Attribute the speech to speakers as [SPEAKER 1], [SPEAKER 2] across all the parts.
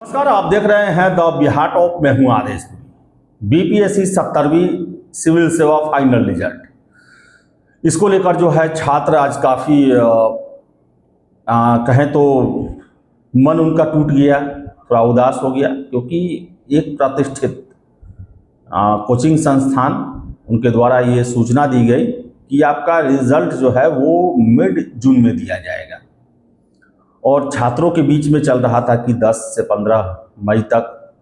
[SPEAKER 1] नमस्कार, आप देख रहे हैं द बिहार टॉप। मैं हूं आदेश। बीपीएससी 70वीं सिविल सेवा फाइनल रिजल्ट, इसको लेकर जो है छात्र आज काफ़ी कहें तो मन उनका टूट गया, थोड़ा उदास हो गया, क्योंकि एक प्रतिष्ठित कोचिंग संस्थान उनके द्वारा ये सूचना दी गई कि आपका रिजल्ट जो है वो मिड जून में दिया जाएगा। और छात्रों के बीच में चल रहा था कि 10 से 15 मई तक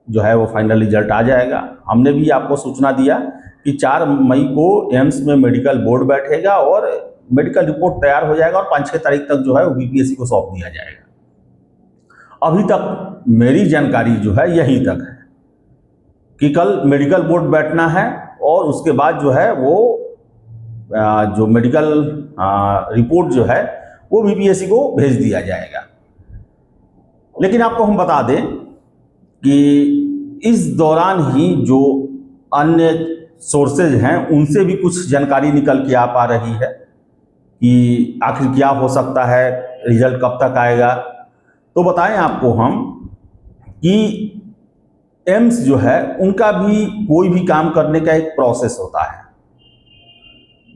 [SPEAKER 1] जो है वो फाइनल रिजल्ट आ जाएगा। हमने भी आपको सूचना दिया कि 4 मई को एम्स में मेडिकल बोर्ड बैठेगा और मेडिकल रिपोर्ट तैयार हो जाएगा और 5-6 तारीख तक जो है वो बीपीएससी को सौंप दिया जाएगा। अभी तक मेरी जानकारी जो है यहीं तक है कि कल मेडिकल बोर्ड बैठना है और उसके बाद जो है वो जो मेडिकल रिपोर्ट जो है वो बीपीएससी को भेज दिया जाएगा। लेकिन आपको हम बता दें कि इस दौरान ही जो अन्य सोर्सेज हैं उनसे भी कुछ जानकारी निकल के आ पा रही है कि आखिर क्या हो सकता है, रिजल्ट कब तक आएगा। तो बताएं आपको हम कि एम्स जो है उनका भी कोई भी काम करने का एक प्रोसेस होता है।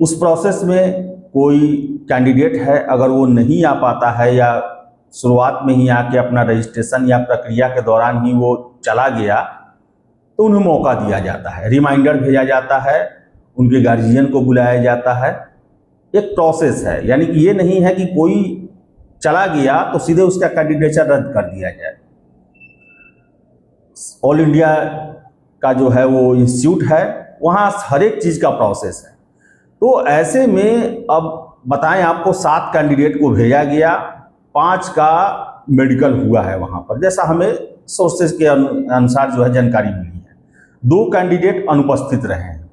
[SPEAKER 1] उस प्रोसेस में कोई कैंडिडेट है, अगर वो नहीं आ पाता है या शुरुआत में ही आके अपना रजिस्ट्रेशन या प्रक्रिया के दौरान ही वो चला गया, तो उन्हें मौका दिया जाता है, रिमाइंडर भेजा जाता है, उनके गार्जियन को बुलाया जाता है। एक प्रोसेस है, यानी कि ये नहीं है कि कोई चला गया तो सीधे उसका कैंडिडेचर रद्द कर दिया जाए। ऑल इंडिया का जो है वो इंस्टीट्यूट है, वहाँ हर एक चीज़ का प्रोसेस है। तो ऐसे में अब बताएं आपको 7 कैंडिडेट को भेजा गया, 5 का मेडिकल हुआ है वहाँ पर, जैसा हमें सोर्सेज के अनुसार जो है जानकारी मिली है। 2 कैंडिडेट अनुपस्थित रहे हैं,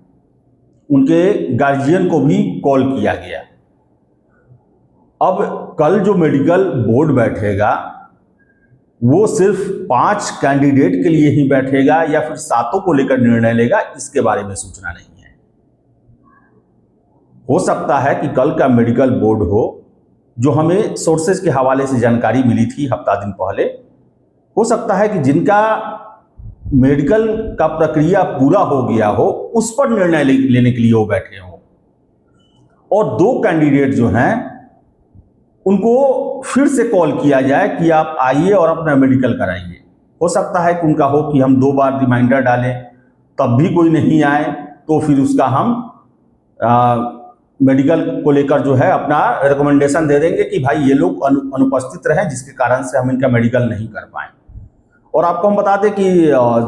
[SPEAKER 1] उनके गार्जियन को भी कॉल किया गया। अब कल जो मेडिकल बोर्ड बैठेगा वो सिर्फ 5 कैंडिडेट के लिए ही बैठेगा या फिर 7 को लेकर निर्णय लेगा, इसके बारे में सूचना नहीं है। हो सकता है कि कल का मेडिकल बोर्ड हो, जो हमें सोर्सेज के हवाले से जानकारी मिली थी हफ्ता दिन पहले, हो सकता है कि जिनका मेडिकल का प्रक्रिया पूरा हो गया हो उस पर निर्णय लेने के लिए वो बैठे हों। और 2 कैंडिडेट जो हैं उनको फिर से कॉल किया जाए कि आप आइए और अपना मेडिकल कराइए। हो सकता है कि उनका हो कि हम 2 बार रिमाइंडर डालें, तब भी कोई नहीं आए, तो फिर उसका हम मेडिकल को लेकर जो है अपना रिकमेंडेशन दे देंगे कि भाई ये लोग अनुपस्थित रहें, जिसके कारण से हम इनका मेडिकल नहीं कर पाए। और आपको हम बता दें कि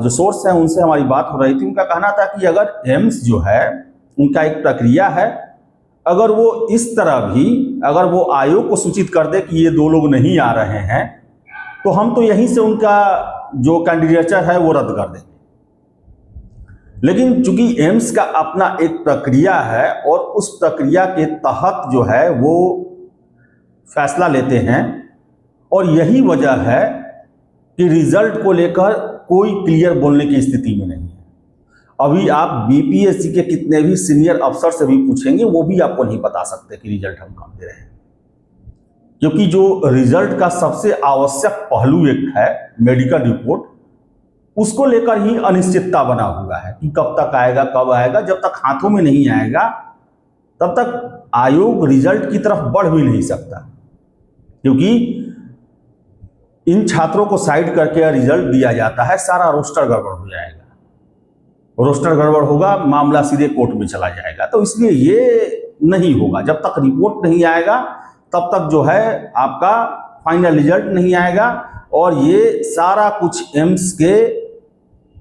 [SPEAKER 1] जो सोर्स है उनसे हमारी बात हो रही थी, उनका कहना था कि अगर एम्स जो है उनका एक प्रक्रिया है, अगर वो इस तरह भी अगर वो आयोग को सूचित कर दे कि ये 2 लोग नहीं आ रहे हैं, तो हम तो यहीं से उनका जो कैंडिडेचर है वो रद्द कर देंगे। लेकिन चूंकि एम्स का अपना एक प्रक्रिया है और उस प्रक्रिया के तहत जो है वो फैसला लेते हैं, और यही वजह है कि रिजल्ट को लेकर कोई क्लियर बोलने की स्थिति में नहीं है। अभी आप बीपीएससी के कितने भी सीनियर अफसर से भी पूछेंगे, वो भी आपको नहीं बता सकते कि रिजल्ट हम कब दे रहे हैं, क्योंकि जो रिजल्ट का सबसे आवश्यक पहलू एक है मेडिकल रिपोर्ट, उसको लेकर ही अनिश्चितता बना हुआ है कि कब तक आएगा, कब आएगा। जब तक हाथों में नहीं आएगा तब तक आयोग रिजल्ट की तरफ बढ़ भी नहीं सकता, क्योंकि इन छात्रों को साइड करके रिजल्ट दिया जाता है, सारा रोस्टर गड़बड़ हो जाएगा। रोस्टर गड़बड़ होगा, मामला सीधे कोर्ट में चला जाएगा। तो इसलिए ये नहीं होगा, जब तक रिपोर्ट नहीं आएगा तब तक जो है आपका फाइनल रिजल्ट नहीं आएगा। और ये सारा कुछ एम्स के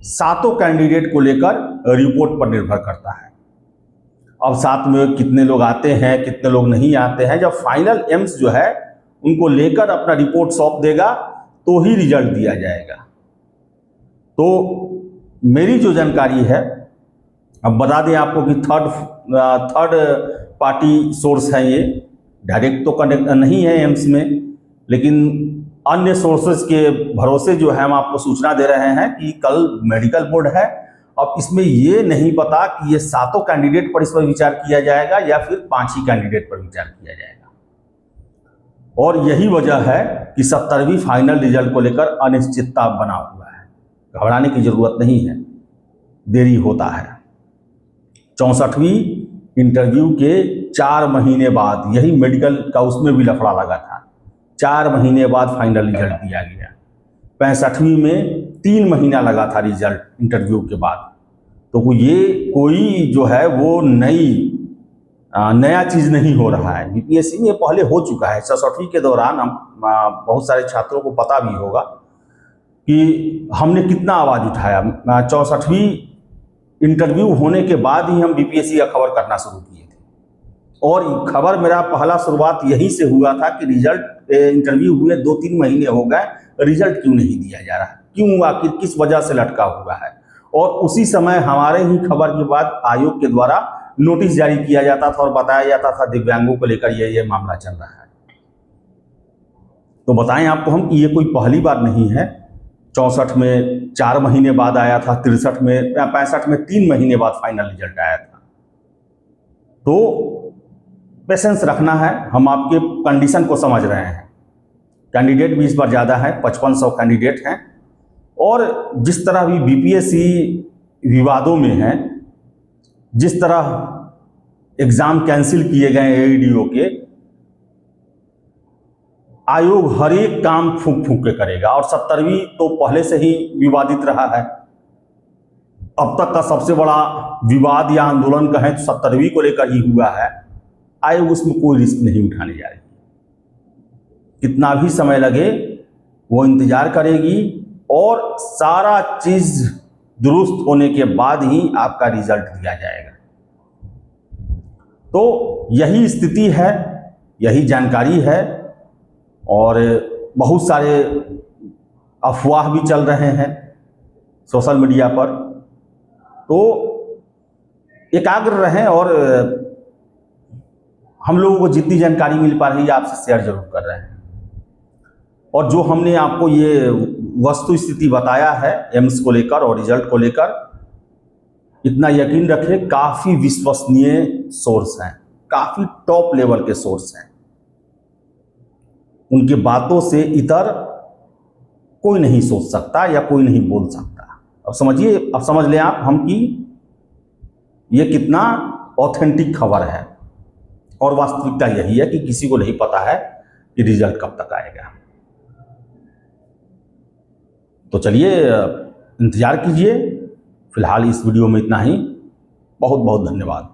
[SPEAKER 1] 7 कैंडिडेट को लेकर रिपोर्ट पर निर्भर करता है। अब साथ में कितने लोग आते हैं, कितने लोग नहीं आते हैं, जब फाइनल एम्स जो है उनको लेकर अपना रिपोर्ट सौंप देगा तो ही रिजल्ट दिया जाएगा। तो मेरी जो जानकारी है, अब बता दें आपको कि थर्ड पार्टी सोर्स है, ये डायरेक्ट तो कनेक्ट नहीं है एम्स में, लेकिन अन्य सोर्सेज के भरोसे जो है हम आपको सूचना दे रहे हैं कि कल मेडिकल बोर्ड है। अब इसमें ये नहीं पता कि ये 7 कैंडिडेट पर इस पर विचार किया जाएगा या फिर 5 ही कैंडिडेट पर विचार किया जाएगा। और यही वजह है कि 70वीं फाइनल रिजल्ट को लेकर अनिश्चितता बना हुआ है। घबराने की जरूरत नहीं है, देरी होता है। 64वीं इंटरव्यू के 4 महीने बाद, यही मेडिकल का उसमें भी लफड़ा लगा था, 4 महीने बाद फाइनल रिजल्ट दिया गया। 65वीं में 3 महीना लगा था रिजल्ट इंटरव्यू के बाद। तो ये कोई जो है वो नया चीज़ नहीं हो रहा है। बीपीएससी में पहले हो चुका है। 64वीं के दौरान हम बहुत सारे छात्रों को पता भी होगा कि हमने कितना आवाज़ उठाया। 64वीं इंटरव्यू होने के बाद ही हम बीपीएससी का खबर करना शुरू किए थे। और खबर मेरा पहला शुरुआत यहीं से हुआ था कि रिजल्ट इंटरव्यू हुए 2-3 महीने हो गए, रिजल्ट क्यों नहीं दिया जा रहा, क्यों, आखिर किस वजह से लटका हुआ है। और उसी समय हमारे ही खबर के बाद आयोग के द्वारा नोटिस जारी किया जाता था और बताया जाता था दिव्यांगों को लेकर ये मामला चल रहा है। तो बताएं आपको हम कि ये कोई पहली बार नहीं है। 64 में 4 महीने बाद आया था, 63 में, 65 में 3 महीने बाद फाइनल रिजल्ट आया था। तो पेशेंस रखना है। हम आपके कंडीशन को समझ रहे हैं। कैंडिडेट भी इस बार ज़्यादा है, 5500 कैंडिडेट हैं। और जिस तरह भी बीपीएससी विवादों में है, जिस तरह एग्ज़ाम कैंसिल किए गए एईडीओ के, आयोग हर एक काम फूंक फूंक के करेगा। और 70वीं तो पहले से ही विवादित रहा है। अब तक का सबसे बड़ा विवाद या आंदोलन कहें तो 70वीं को लेकर ही हुआ है। आयोग उसमें कोई रिस्क नहीं उठाने जा रही। कितना भी समय लगे वो इंतजार करेगी और सारा चीज़ दुरुस्त होने के बाद ही आपका रिजल्ट दिया जाएगा। तो यही स्थिति है, यही जानकारी है। और बहुत सारे अफवाह भी चल रहे हैं सोशल मीडिया पर। तो एकाग्र रहें और हम लोगों को जितनी जानकारी मिल पा रही है आपसे शेयर जरूर कर रहे हैं। और जो हमने आपको ये वस्तु स्थिति बताया है एम्स को लेकर और रिजल्ट को लेकर, इतना यकीन रखें काफ़ी विश्वसनीय सोर्स हैं, काफ़ी टॉप लेवल के सोर्स हैं। उनकी बातों से इतर कोई नहीं सोच सकता या कोई नहीं बोल सकता। अब समझिए, अब समझ लें आप हम कि ये कितना ऑथेंटिक खबर है। और वास्तविकता यही है कि किसी को नहीं पता है कि रिजल्ट कब तक आएगा। तो चलिए इंतजार कीजिए। फिलहाल इस वीडियो में इतना ही। बहुत बहुत धन्यवाद।